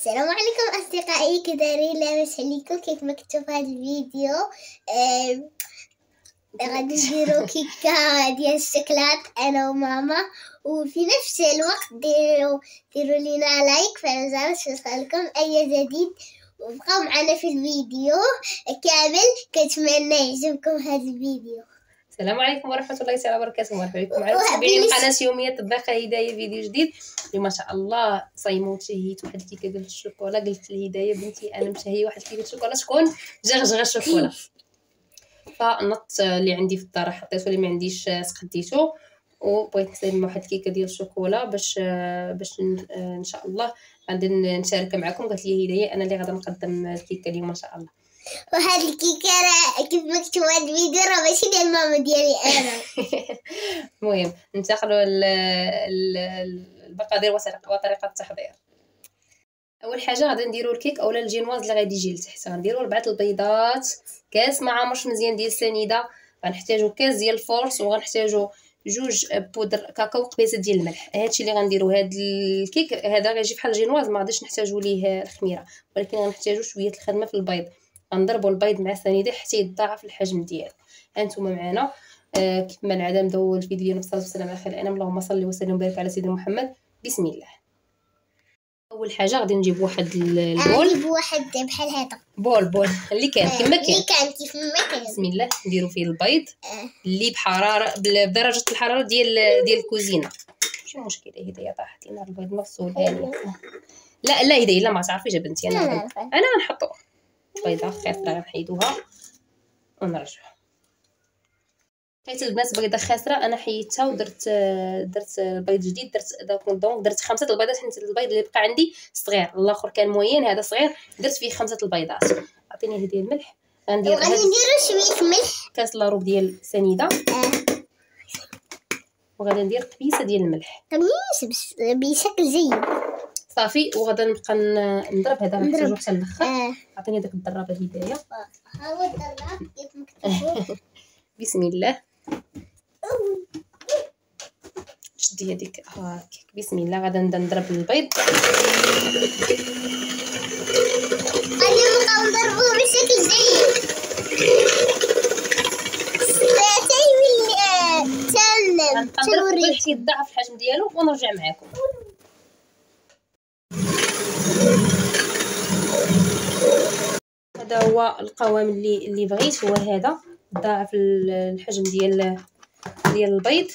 السلام عليكم أصدقائي، كي دايرين؟ لاباس عليكم؟ كيف ما كنتو في هذا الفيديو غادي نديرو كيكه ديال الشوكولات انا وماما، وفي نفس الوقت ديروا لينا لايك فعل الجرس يوصلكم اي جديد، وبقاو معنا في الفيديو كامل. كنتمنى يعجبكم هذا الفيديو. السلام عليكم ورحمه الله تعالى وبركاته. مرحبا بكم على متابعين قناه يوميه طباخه هدايه، فيديو جديد. اليوم ما شاء الله صايمه وتشهيت واحد الكيكه ديال الشوكولا. قلت لهدايه بنتي انا مشهيه واحد الكيكه الشوكولا تكون جغجغه الشوكولا، فنط اللي عندي في الدار حطيته، اللي ما عنديش سقديته، وبغيت نسيب واحد الكيكه ديال الشوكولا باش ان شاء الله غادي نشاركها معكم. قالت لي هدايه انا اللي غادي نقدم الكيكه اليوم ان شاء الله. وهاد الكيكه راه كيف ما كتبوا هاد الفيديو راه ماشي ديال ماما، ديالي انا. المهم ننتقلوا المقادير وطريقه التحضير. اول حاجه غادي نديروا الكيك اولا الجينواز اللي غادي يجي لتحت. غنديروا 4 البيضات، كاس ما عامرش مزيان ديال السنيده، غنحتاجوا كاس ديال الفورس، وغنحتاجوا 2 بودر كاكاو، قبيصه ديال الملح. هادشي اللي غنديروا. هاد الكيك هذا غيجي بحال الجينواز، ما غاديش نحتاجوا ليه الخميره، ولكن غنحتاجوا شويه الخدمه في البيض. غنضربوا البيض مع السنيده حتى يتضاعف الحجم ديالو. هانتوما معنا. كيف ما العاده نبداو الفيديو ديالنا بالصلاه والسلام على خير الانام. اللهم صل وسلم وبارك على سيدنا محمد. بسم الله. اول حاجه غادي نجيب واحد البول، نجيب واحد بحال هذا بول اللي كان كما كان، اللي كان كيف ما كان. بسم الله. نديرو فيه البيض اللي بحراره بدرجه الحراره ديال الكوزينه. ماشي مشكله هدايا طاحت لنا البيض مفصول هاني. لا هدايا لا ما تعرفيش بنتي، انا غنحطو بيضه خاسره غنحيدوها ونرجعوها. حيت البنات بيضه خاسره انا حيدتها ودرت البيض جديد. درت 5 البيضات، حيت البيض اللي بقى عندي صغير، الاخر كان موين، هذا صغير، درت فيه 5 البيضات. عطيني هديه الملح. غندير شويه ملح، كاس لاروب ديال سنيده، وغادي ندير قبيصه ديال الملح، قميص بشكل جيد صافي. وغادي نبقى نضرب. هذا غنحتاجو حتى الاخر. عطيني داك الضرابه هدايا. ها هو الضراب كيف مكتوب. بسم الله. شدي هذيك هاك. بسم الله. غادي نبدا نضرب البيض. غادي نبقاو نضربوه بشكل جيد حتى يولي حتى يضاعف الحجم ديالو ونرجع معكم. هذا هو القوام اللي بغيت، هو هذا. ضاعف الحجم ديال البيض.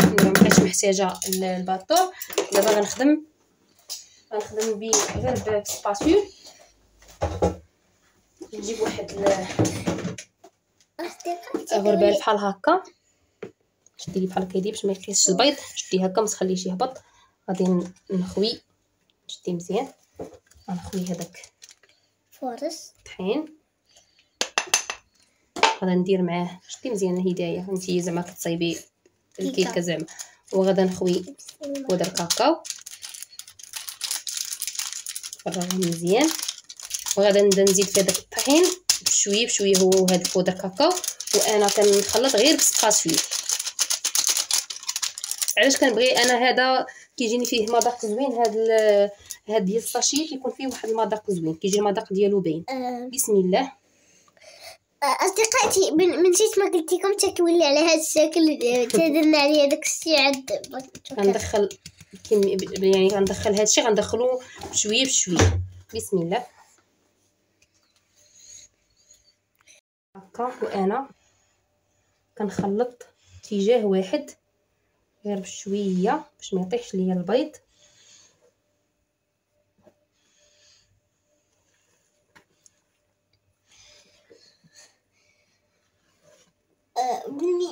مابقيتش محتاجه الباطور. دابا غنخدم به غير بسباسيول. نجيب واحد غربال بحال هكا، شدي لي بحال هكا باش ما يخيسش البيض. شدي هكا ما تخليش يهبط. غادي نخوي، شدي مزيان. غنخوي هذاك فورس طحين. غادي ندير معاه، شدي مزيان هدايا انتي زعما كتصايبي الكيكه زعما. وغادي نخوي بودر كاكاو، نفرغهم مزيان. وغادي نبدا نزيد في هذاك الطحين بشويه بشويه، هو وهذا البودر كاكاو. وانا كنخلط غير بسباسيول. علاش كنبغي انا هذا؟ كيجيني فيه مذاق زوين. هاد ديال الساشي كيكون فيه واحد المذاق زوين، كيجي المذاق ديالو باين. بسم الله. اصدقائي من جيت ما قلت لكم تكولي على هذا الشكل، تدرنا عليه داك الشيء. عاد غندخل يعني غندخل هذا الشيء، غندخلو بشويه بشويه. بسم الله هكا. وانا كنخلط اتجاه واحد غير بشويه باش ما يطيحش ليا البيض.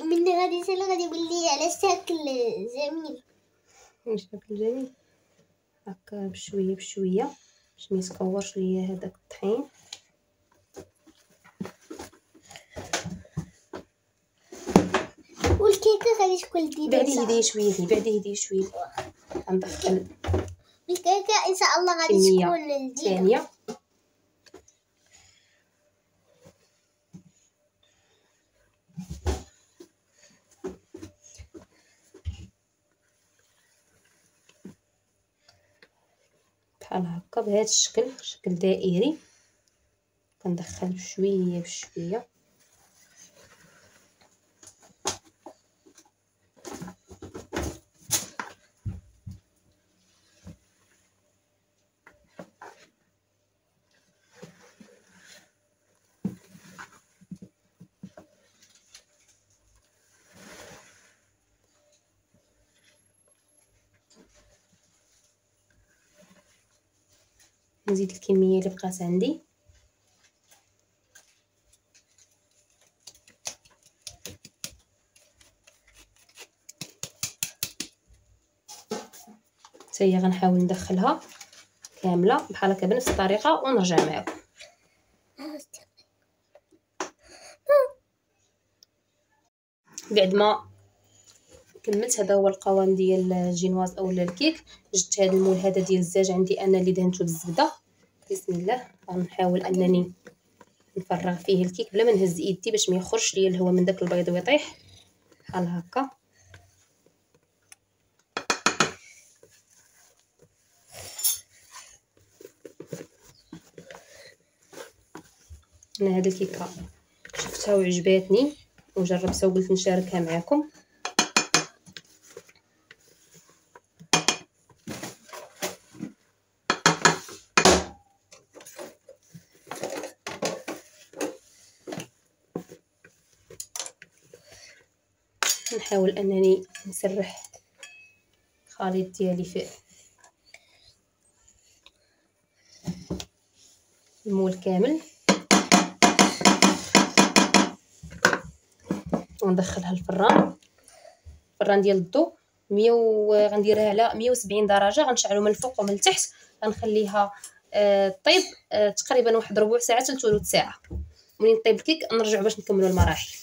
من غادي يولي على شكل جميل. شكل جميل هكا بشويه بشويه باش ما يتكورش ليا هذاك الطحين. والكيكه غادي تكون جديده. بعدي هديه شويه غندخل الكيكه ان شاء الله غادي تكون ثانيه. بحال هكا بهذا الشكل، شكل دائري. كندخل بشويه بشويه. نزيد الكميه اللي بقات عندي. حتى هي غنحاول ندخلها كامله بحال هكا بنفس الطريقه ونرجع معكم. بعد ما كملت، هذا هو القوام ديال الجينواز اولا الكيك. جبت هذا المول هذا ديال الزاج عندي انا اللي دهنته بالزبده. بسم الله. غنحاول انني نفرغ فيه الكيك بلا ما نهز يدي باش ما يخرجش ليا الهواء من داك البيض ويطيح بحال هكا. انا هذه الكيكه شفتها وعجباتني وجربتها وقلت نشاركها معكم. نحاول انني نسرح الخليط ديالي في المول كامل وندخلها الفران ديال الضوء 100 غنديرها على 170 درجه. غنشعلو من الفوق ومن التحت. غنخليها طيب تقريبا واحد ربع ساعه حتى ثلث ساعه. منين طيب الكيك نرجعوا باش نكملوا المراحل.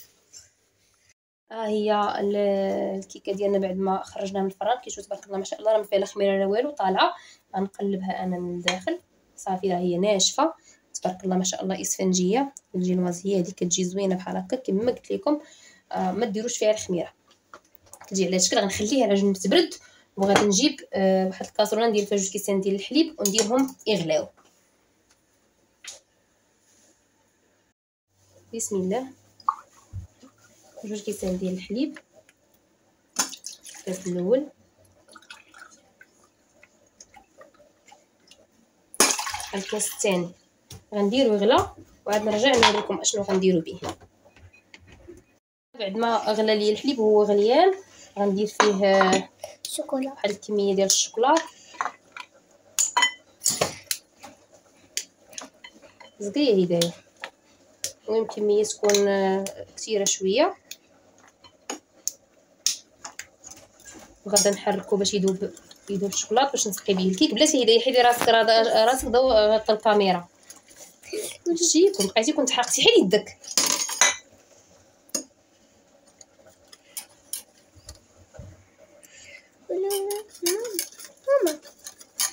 ها هي الكيكه ديالنا بعد ما خرجناها من الفران. كيشوف تبارك الله ما شاء الله، راه ما فيها لا خميره لا والو، طالعه. غنقلبها انا من الداخل. صافي راه هي ناشفه تبارك الله ما شاء الله، اسفنجيه. الجينواز هي هذه كتجي زوينه بحال هكا كما قلت لكم. ما ديروش فيها الخميره، كتجي على شكل. غنخليها على جنب تبرد وغادي نجيب واحد الكاسرونه ندير فيها 2 كيسان ديال الحليب ونديرهم يغلاو. بسم الله. 2 كيسان ديال الحليب. الكاس الاول، الكاس الثاني غنديرو يغلى وعاد نرجع نوريكم اشنو غنديرو به. بعد ما غلى لي الحليب وهو غليان غندير فيه شوكولا، واحد الكميه ديال الشوكولا زقيه هدايا. المهم كميه تكون كثيره شويه. وغادا نحركو باش يذوب الشوكولاط باش نسقي به الكيك. بلاتي هدايا حيدي راسك ضو غطى الكاميرا. شتي كون بقيتي كنت حرقتي حيد يدك.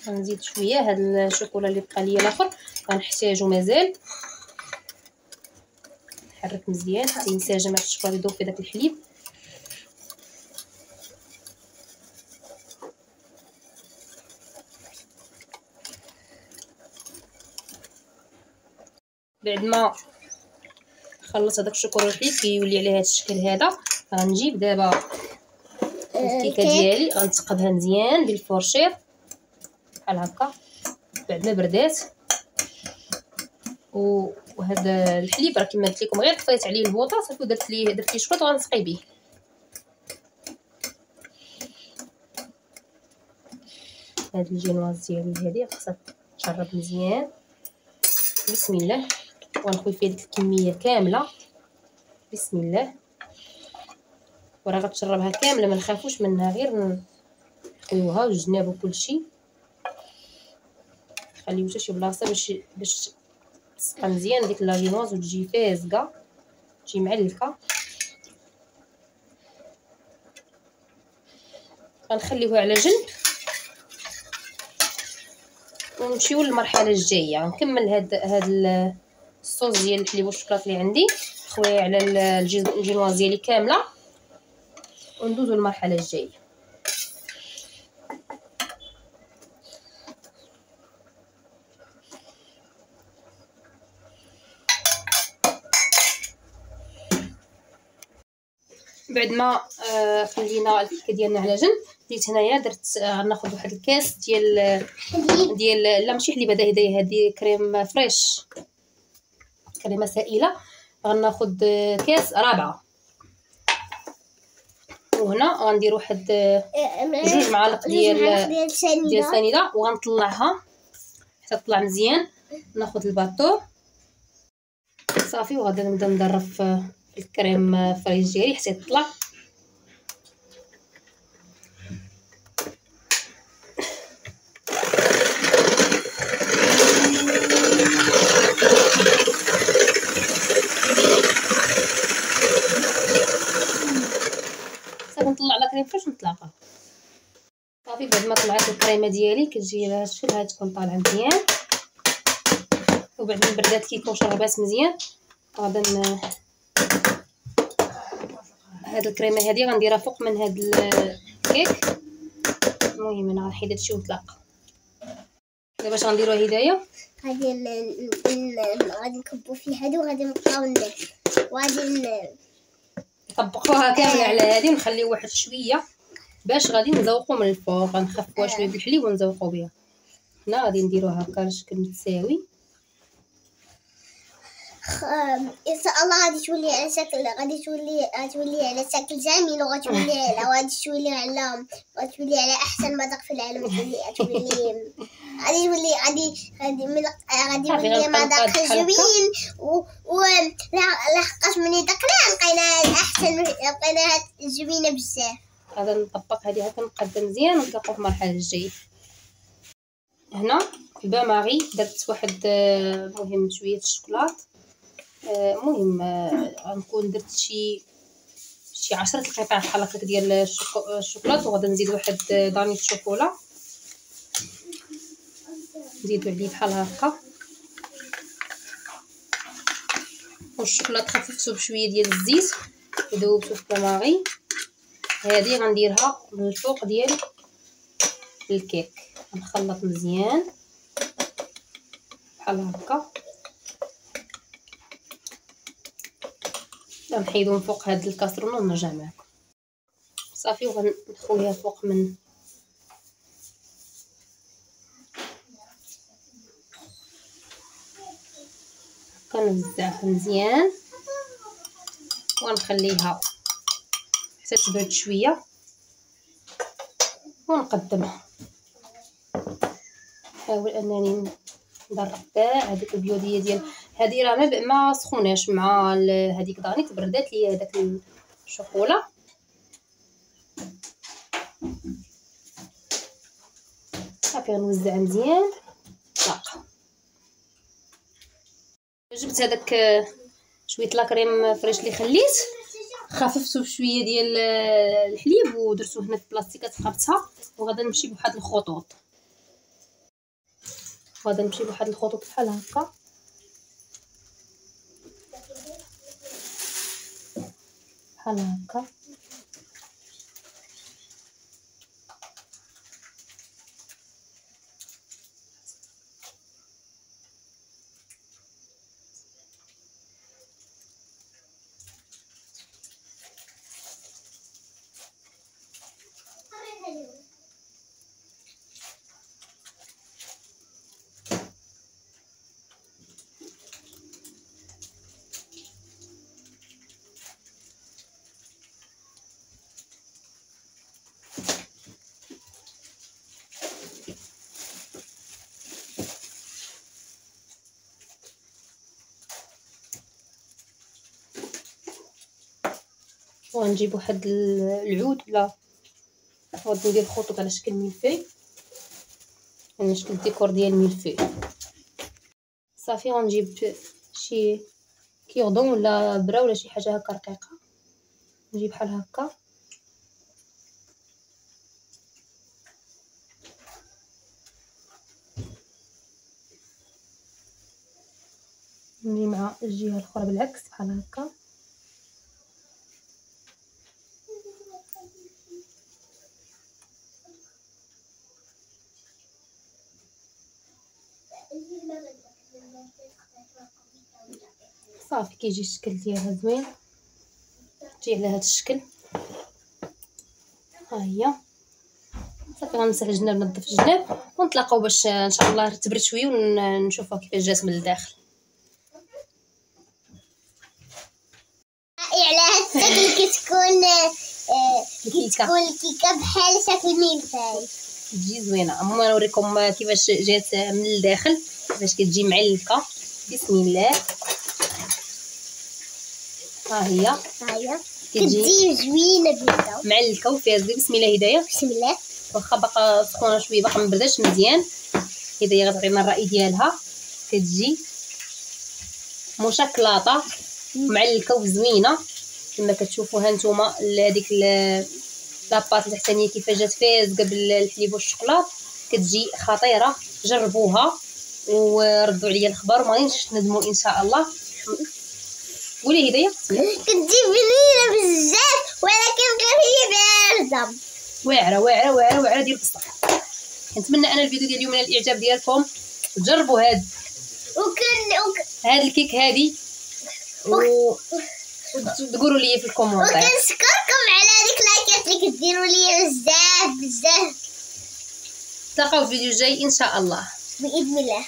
غنزيد شويه هاد الشوكولا اللي بقى ليا الاخر غنحتاجو مازال. نحرك مزيان حتى ينسجم مع الشوكولا يذوب في داك الحليب. بعد ما خلص هذاك الشوكولا والحليب كيولي على هذا الشكل هذا. غنجيب دابا الكيكه ديالي غنتقبها مزيان بالفورشيط بحال هكا بعد ما بردات. وهذا الحليب راه كما قلت لكم غير طفيت عليه البوطه صافي درت ليه شوكولاط وغنسقي به. هاد الجينواز ديالي هذه خاصها تشرب مزيان. بسم الله. ونخوي فيها ديك الكميه كامله. بسم الله. وراه غتشربها كامله ما نخافوش منها، غير نخويوها وجنابو كلشي. خليو حتى شي بلاصه باش تسقى مزيان ديك لاجينواز وتجي فازقه تجي معلكه. غنخليوها على جنب ونمشيو للمرحله الجايه. غنكمل هاد الصوص ديال الحليب والشوكولاط اللي عندي خويا على الجينواز ديالي كامله وندوزو للمرحله الجايه. بعد ما خلينا الكيكه ديالنا على جنب، بديت هنايا درت غناخذ واحد الكاس ديال لا ماشي حليب، هدايا هذه كريم فريش، كريمه سائله. غناخذ كاس رابعه، وهنا غندير واحد 2 معالق ديال سنيده وغنطلعها حتى تطلع مزيان. ناخذ الباطو صافي وغادي نبدا نضرب في الكريم فريش ديالي حتى يطلع. صافي نطلع لا كريم فريش ونطلقها صافي. بعد ما طلعت الكريمه ديالي كتجي لها الشكل هذا، تكون طالعه مزيان. وبعد ما بردات الكيكه وشربات مزيان غادي هاد الكريمه هذه غنديرها فوق من هاد الكيك. المهم انا غنحيد هادشي ونطلق. دابا اش غنديروا هدايا، غادي نكبو فيه هادو وغادي نبقاو ندير وغادي نطبقوها كامله على هذه ونخليو واحد شويه باش غادي نزوقو من الفوق. غنخفوها شويه بالحليب ونزوقو بها. هنا غادي نديروها هكا على شكل متساوي ان شاء الله. غادي تولي على شكل غادي تولي على شكل جميل، وغتولي على احسن مذاق في العالم. غادي يولي مذاق زوين. و لحقاش ملي دقنا لقينا احسن، لقيناها زوينه بزاف. غادي نطبق هذه هكا نقدم مزيان ونتلاقاو في المرحله الجايه. هنا البا ماغي درت واحد مهم شويه الشوكولات. مهم غنكون درت شي 10 قطع بحال هكا ديال الشوكولات، وغادي نزيد واحد داني الشوكولا نزيدو عليه بحال هكا. والشوكولات خففتو بشويه ديال الزيت وذوبتو في الباماغي. هذه غنديرها من الفوق ديال الكيك، نخلط مزيان بحال هكا. غنحيدو من فوق هاد الكاسرونه ونرجع معكم صافي. وغنخويها فوق من كنوزعها مزيان ونخليها حتى تبرد شويه ونقدمها. نحاول انني نضرب كاع هذيك البيوديه ديال هذه، راه ما سخوناش مع هذيك دانيك، بردات ليا هذاك الشوكولا. صافي غنوزع مزيان طاق. جبت هذاك شويه لاكريم فريش اللي خليت، خففتو بشويه ديال الحليب ودرتو هنا في بلاستيكات خابتها. وغادي نمشي بواحد الخطوط، بحال هكا بحال هكا. وغنجيب واحد العود ولا غادي ندير خطوط على شكل ملفي، على شكل ديكور ديال ملفي. صافي غنجيب شي كيردون ولا برا ولا شي حاجه هكا رقيقه، نجيب بحال هكا نجي مع الجهه الاخرى بالعكس بحال هكا. صافي كيجي الشكل ديالها زوين، تجي على هذا الشكل. ها هي صافي. غنمسح الجناب نظف الجناب ونتلاقاو باش ان شاء الله تبرد شويه ونشوفوا كيفاش جات من الداخل. على هاد الشكل كتكون الكيكه بحال شكل ميلفاي، تجي زوينه. المهم نوريكم كيفاش جات من الداخل، كيفاش كتجي معلكه. بسم الله. ها هي كتجي زوينه بزاف معلكه وفيها زبيب. بسم الله هدايا. بسم الله. واخا باقا سخونه شويه باقا مبرداش مزيان، هدايا غتعطينا الراي ديالها. كتجي مشكلاطه معلكه وزوينه كما كتشوفوا هانتوما. هذيك لاباط التحتانيه كيفاش جات فازقه بالحليب والشوكولاط، كتجي خطيره. جربوها وردوا عليا الخبر وما غاديش تندموا ان شاء الله. قولي هدايا. كتجي بنينه بزاف ولكن غير هي بارده واعره ديال بصح. كنتمنى انا الفيديو ديال اليوم نال الاعجاب ديالكم. جربوا هاد الكيك هادي وتقولوا لي في الكومونتير. وكنشكركم على ديك لايكات اللي كديروا لي بزاف. تلاقاو في الفيديو الجاي ان شاء الله باذن الله.